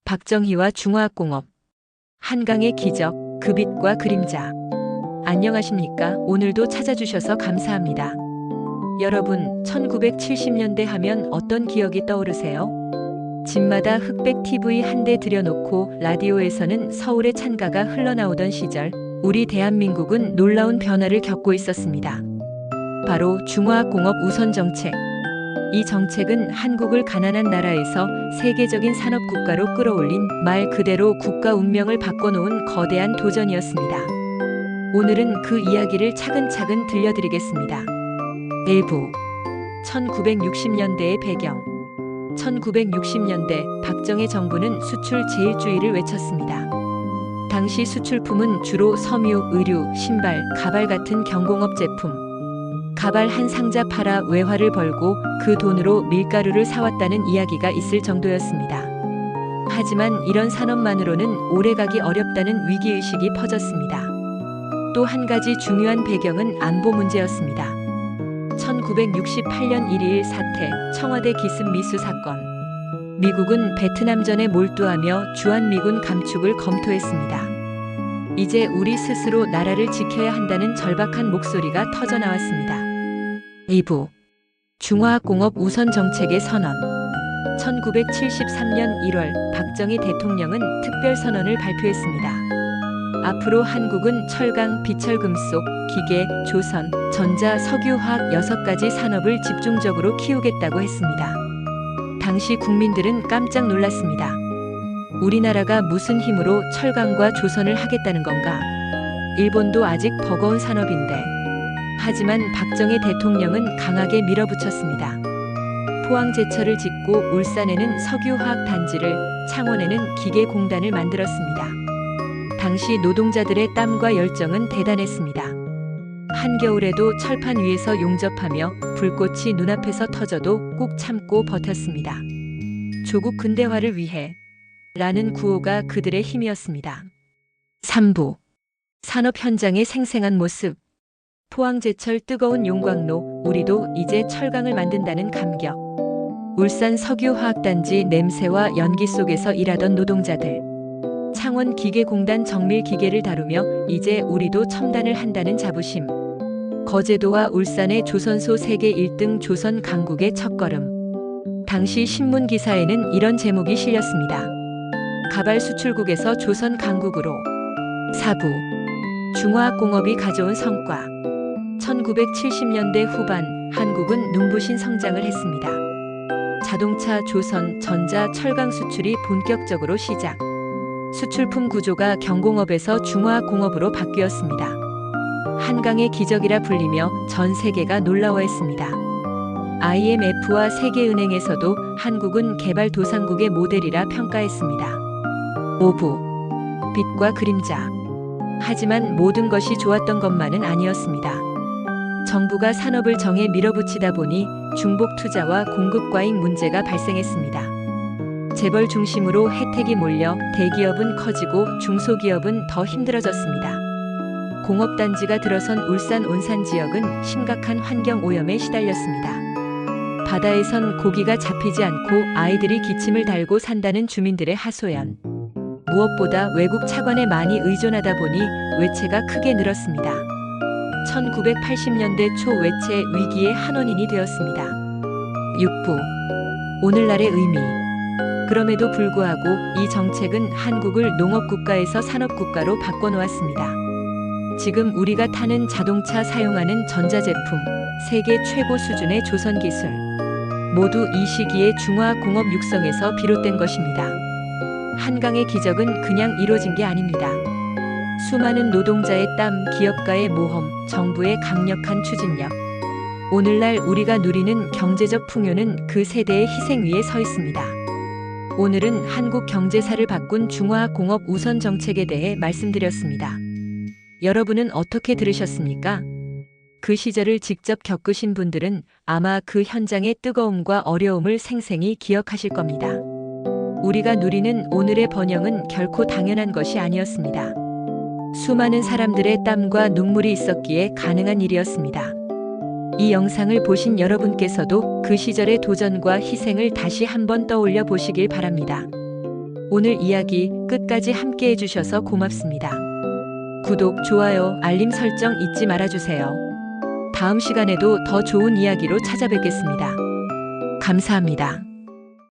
박정희와 중화학공업, 한강의 기적, 그 빛과 그림자. 안녕하십니까? 오늘도 찾아주셔서 감사합니다. 여러분, 1970년대 하면 어떤 기억이 떠오르세요? 집마다 흑백 TV 한 대 들여놓고 라디오에서는 서울의 찬가가 흘러나오던 시절, 우리 대한민국은 놀라운 변화를 겪고 있었습니다. 바로 중화학공업 우선 정책. 이 정책은 한국을 가난한 나라에서 세계적인 산업국가로 끌어올린 말 그대로 국가 운명을 바꿔놓은 거대한 도전이었습니다. 오늘은 그 이야기를 차근차근 들려드리겠습니다. 일부 1960년대의 배경. 1960년대 박정희 정부는 수출 제1주의를 외쳤습니다. 당시 수출품은 주로 섬유, 의류, 신발, 가발 같은 경공업 제품. 가발 한 상자 팔아 외화를 벌고 그 돈으로 밀가루를 사왔다는 이야기가 있을 정도였습니다. 하지만 이런 산업만으로는 오래가기 어렵다는 위기의식이 퍼졌습니다. 또 한 가지 중요한 배경은 안보 문제였습니다. 1968년 1.2.1 사태, 청와대 기습 미수 사건. 미국은 베트남전에 몰두하며 주한미군 감축을 검토했습니다. 이제 우리 스스로 나라를 지켜야 한다는 절박한 목소리가 터져나왔습니다. 2부 중화학공업 우선 정책의 선언. 1973년 1월 박정희 대통령은 특별선언을 발표했습니다. 앞으로 한국은 철강, 비철금속, 기계, 조선, 전자, 석유화학 6가지 산업을 집중적으로 키우겠다고 했습니다. 당시 국민들은 깜짝 놀랐습니다. 우리나라가 무슨 힘으로 철강과 조선을 하겠다는 건가? 일본도 아직 버거운 산업인데. 하지만 박정희 대통령은 강하게 밀어붙였습니다. 포항제철을 짓고 울산에는 석유화학 단지를, 창원에는 기계공단을 만들었습니다. 당시 노동자들의 땀과 열정은 대단했습니다. 한겨울에도 철판 위에서 용접하며 불꽃이 눈앞에서 터져도 꾹 참고 버텼습니다. 조국 근대화를 위해 라는 구호가 그들의 힘이었습니다. 3부 산업 현장의 생생한 모습. 포항제철 뜨거운 용광로, 우리도 이제 철강을 만든다는 감격. 울산 석유화학단지 냄새와 연기 속에서 일하던 노동자들. 창원 기계공단 정밀 기계를 다루며 이제 우리도 첨단을 한다는 자부심. 거제도와 울산의 조선소 세계 1등 조선 강국의 첫걸음. 당시 신문 기사에는 이런 제목이 실렸습니다. 가발 수출국에서 조선 강국으로. 4부 중화학공업이 가져온 성과. 1970년대 후반 한국은 눈부신 성장을 했습니다. 자동차, 조선, 전자, 철강 수출이 본격적으로 시작. 수출품 구조가 경공업에서 중화학공업으로 바뀌었습니다. 한강의 기적이라 불리며 전 세계가 놀라워했습니다. IMF와 세계은행에서도 한국은 개발도상국의 모델이라 평가했습니다. 5부 빛과 그림자. 하지만 모든 것이 좋았던 것만은 아니었습니다. 정부가 산업을 정해 밀어붙이다 보니 중복 투자와 공급 과잉 문제가 발생했습니다. 재벌 중심으로 혜택이 몰려 대기업은 커지고 중소기업은 더 힘들어졌습니다. 공업단지가 들어선 울산 온산 지역은 심각한 환경 오염에 시달렸습니다. 바다에선 고기가 잡히지 않고 아이들이 기침을 달고 산다는 주민들의 하소연. 무엇보다 외국 차관에 많이 의존하다 보니 외채가 크게 늘었습니다. 1980년대 초 외채 위기의 한 원인이 되었습니다. 6부 오늘날의 의미. 그럼에도 불구하고 이 정책은 한국을 농업국가에서 산업국가로 바꿔놓았습니다. 지금 우리가 타는 자동차 사용하는 전자제품, 세계 최고 수준의 조선기술. 모두 이 시기의 중화공업 육성에서 비롯된 것입니다. 한강의 기적은 그냥 이뤄진 게 아닙니다. 수많은 노동자의 땀, 기업가의 모험, 정부의 강력한 추진력. 오늘날 우리가 누리는 경제적 풍요는 그 세대의 희생 위에 서 있습니다. 오늘은 한국 경제사를 바꾼 중화공업 우선 정책에 대해 말씀드렸습니다. 여러분은 어떻게 들으셨습니까? 그 시절을 직접 겪으신 분들은 아마 그 현장의 뜨거움과 어려움을 생생히 기억하실 겁니다. 우리가 누리는 오늘의 번영은 결코 당연한 것이 아니었습니다. 수많은 사람들의 땀과 눈물이 있었기에 가능한 일이었습니다. 이 영상을 보신 여러분께서도 그 시절의 도전과 희생을 다시 한번 떠올려 보시길 바랍니다. 오늘 이야기 끝까지 함께 해주셔서 고맙습니다. 구독, 좋아요, 알림 설정 잊지 말아주세요. 다음 시간에도 더 좋은 이야기로 찾아뵙겠습니다. 감사합니다.